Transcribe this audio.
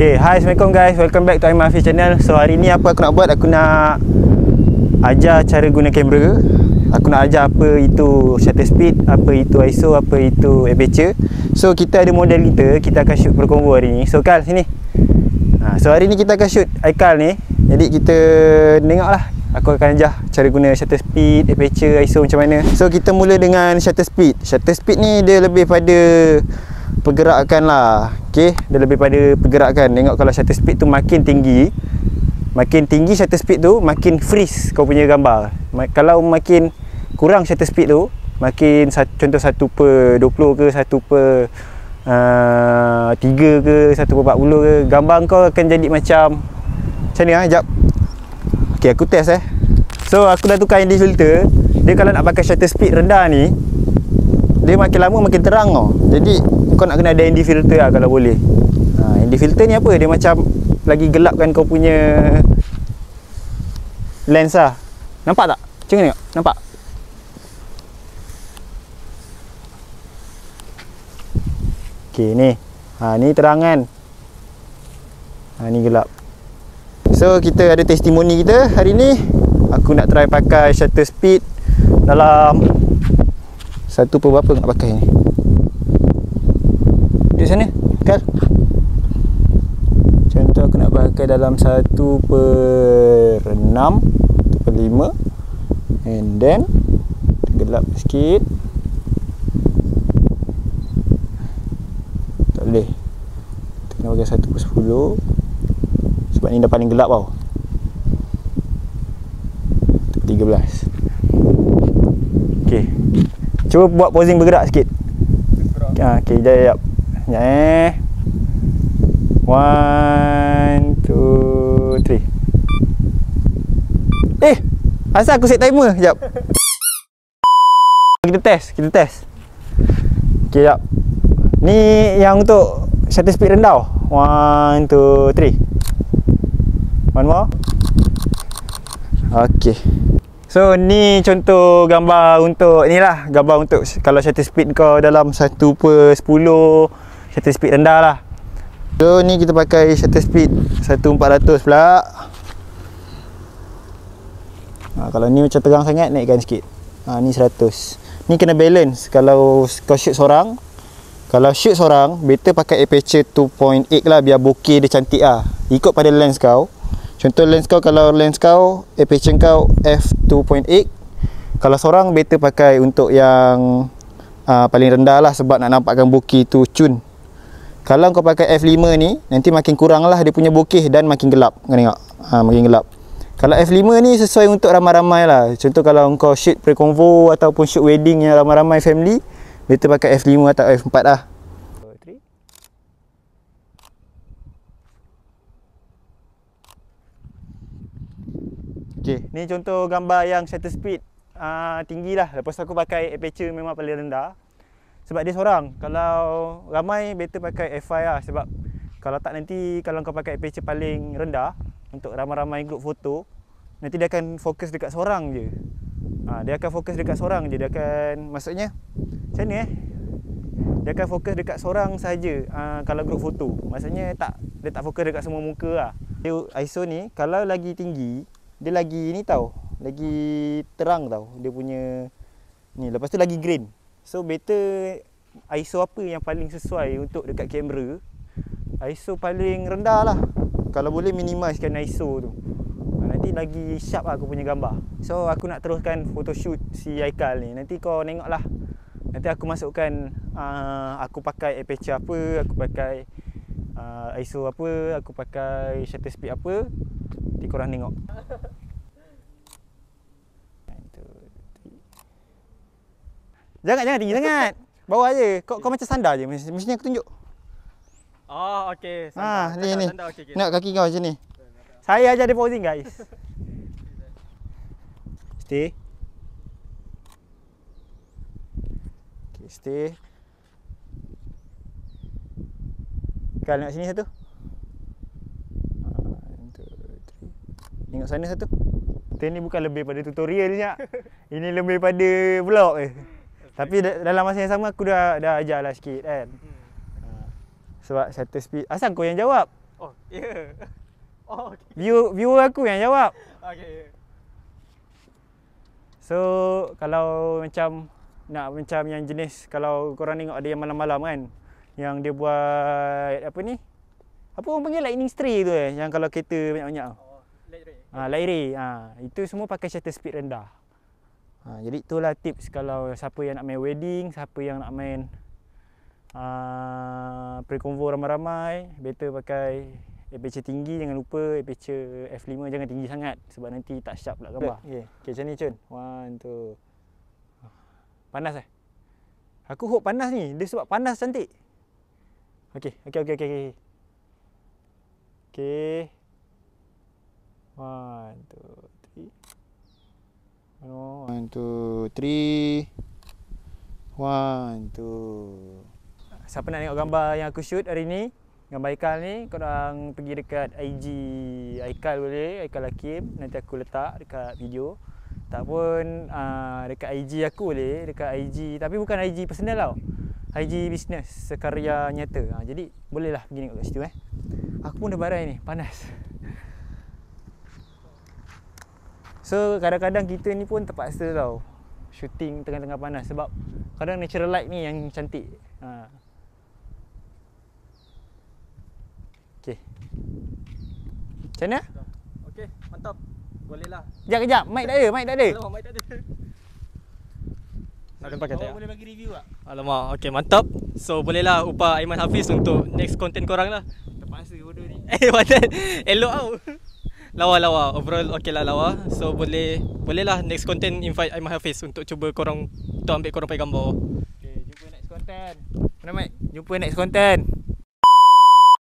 Okay, hi, Assalamualaikum guys. Welcome back to Aiman Hafiz channel. So hari ni apa aku nak buat? Aku nak ajar cara guna kamera. Aku nak ajar apa itu shutter speed, apa itu ISO, apa itu aperture. So kita ada model kita akan shoot perkombo hari ni. So Kal, sini. So hari ni kita akan shoot Aikal ni. Jadi kita tengoklah. Aku akan ajar cara guna shutter speed, aperture, ISO macam mana. So kita mula dengan shutter speed. Shutter speed ni dia lebih pada pergerakan lah. Okay, dia lebih pada pergerakan. Tengok kalau shutter speed tu makin tinggi shutter speed tu, makin freeze kau punya gambar. Kalau makin kurang shutter speed tu, makin contoh 1/20 ke 1/3 ke 1/40 ke, gambar kau akan jadi macam ni lah. Sekejap. Ok, aku test So aku dah tukar ND filter. Dia kalau nak pakai shutter speed rendah ni, dia makin lama makin terang tau. Jadi kau nak kena ada ND filter lah kalau boleh. ND filter ni apa? Dia macam lagi gelapkan kau punya lens lah. Nampak tak? Macam ni tengok. Nampak? Ok, ni. Ni terangan. Ni gelap. So kita ada testimoni kita hari ni. Aku nak try pakai shutter speed dalam 1 per berapa nak pakai ni. Di sana Kal. Contoh aku nak pakai dalam 1/6, 1/5, and then gelap sikit. Tak boleh. Kita kena pakai 1/10 sebab ni dah paling gelap tau. 13. Okey. Cuba buat posing bergerak sikit. Okey, jap. 1, 2, 3. Asal aku set timer? Sekejap. Kita test. Okey, sekejap. Ni yang untuk shutter speed rendah. 1, 2, 3. One more. Okey. So ni contoh gambar untuk ni lah. Gambar untuk kalau shutter speed kau dalam 1/10, shutter speed rendah lah. So ni kita pakai shutter speed 1400 pula. Kalau ni macam terang sangat, naikkan sikit. Ni 100. Ni kena balance. Kalau kau shoot seorang, better pakai aperture 2.8 lah, biar bokeh dia cantik lah. Ikut pada lens kau. Contoh lens kau, kalau lens kau aperture kau f2.8, kalau seorang better pakai untuk yang paling rendah lah, sebab nak nampakkan bokeh tu cun. Kalau kau pakai f5 ni, nanti makin kurang lah dia punya bokeh dan makin gelap. Kau tengok, makin gelap. Kalau f5 ni sesuai untuk ramai-ramai lah. Contoh kalau kau shoot pre-convo ataupun shoot wedding yang ramai-ramai family, better pakai f5 atau f4 lah. Okay, ni contoh gambar yang shutter speed tinggi lah. Lepas tu aku pakai aperture memang paling rendah. Sebab dia seorang. Kalau ramai, better pakai f5 lah. Sebab kalau tak, nanti kalau kau pakai aperture paling rendah untuk ramai-ramai group foto, nanti dia akan fokus dekat seorang je. Dia akan fokus dekat seorang je. Dia akan, maksudnya macam ni dia akan fokus dekat seorang saja. Kalau group foto, maksudnya dia tak fokus dekat semua muka lah. Dia ISO ni kalau lagi tinggi, dia lagi ni tau, lagi terang tau dia punya ni. Lepas tu lagi grain. So better ISO apa yang paling sesuai untuk dekat kamera, ISO paling rendah lah. Kalau boleh minimizekan ISO tu, nanti lagi sharp lah aku punya gambar. So aku nak teruskan photoshoot si Aikal ni. Nanti kau tengok lah. Nanti aku masukkan aku pakai aperture apa, aku pakai ISO apa, aku pakai shutter speed apa. Nanti korang tengok. Jangan tinggi sangat. Bawah je. Kau macam sandar je. Mestinya aku tunjuk. Oh, okey. Sandar. Ni. Sandar, okay. Tengok kaki kau macam ni. Saya ajar dia posing, guys. Stay. Okay, stay. Kal, tengok sini satu. 1, 2, 3. Tengok sana satu. Kita ni bukan lebih pada tutorial ni, Nyak. Ini lebih pada vlog je. Tapi dalam masa yang sama aku dah ajar lah sikit kan. Sebab shutter speed. Asal kau yang jawab? Oh, ya. Yeah. Oh, okay. Viewer aku yang jawab. Okay. So, kalau macam nak macam yang jenis, kalau korang tengok ada yang malam-malam kan, yang dia buat apa ni? Apa orang panggil lightning stray tu yang kalau kereta banyak-banyak. Oh, light ray. Light ray. Itu semua pakai shutter speed rendah. Jadi itulah tips kalau siapa yang nak main wedding, siapa yang nak main pre-convo ramai-ramai, better pakai aperture tinggi. Jangan lupa aperture f5 jangan tinggi sangat sebab nanti tak sharp pula gambar. Okey, macam ni Cun. 1 2. Panas Aku hope panas ni. Dia sebab panas cantik. Okey. Okey. 1 2 3. 1 2 3. 1 2. Siapa nak tengok gambar yang aku shoot hari ni, gambar Aikal ni, korang pergi dekat IG Aikal boleh, Aikal Hakim. Nanti aku letak dekat video. Tak pun dekat IG aku boleh, dekat IG, tapi bukan IG personal tau. IG business, sekarya nyata. Jadi bolehlah pergi tengok kat situ Aku pun dah barai ni, panas. So kadang-kadang kita ni pun terpaksa tau shooting tengah-tengah panas sebab kadang natural light ni yang cantik. Okey. Macam mana? Okey, mantap. Boleh lah. Kejap. Mic tak ada. Alamak, mic tak ada. Nak pakai tak? Boleh bagi review tak? Alamak, okey, mantap. So bolehlah upah Aiman Hafiz untuk next content korang lah. Terpaksa bodoh ni. Mana? Elok tau. Lawa. Overall okey lah lawa. So bolehlah next content invite Aiman Hafiz untuk cuba korang, untuk ambil korang pakai gambar. Okay, jumpa next content. Mana Mike? Jumpa next content.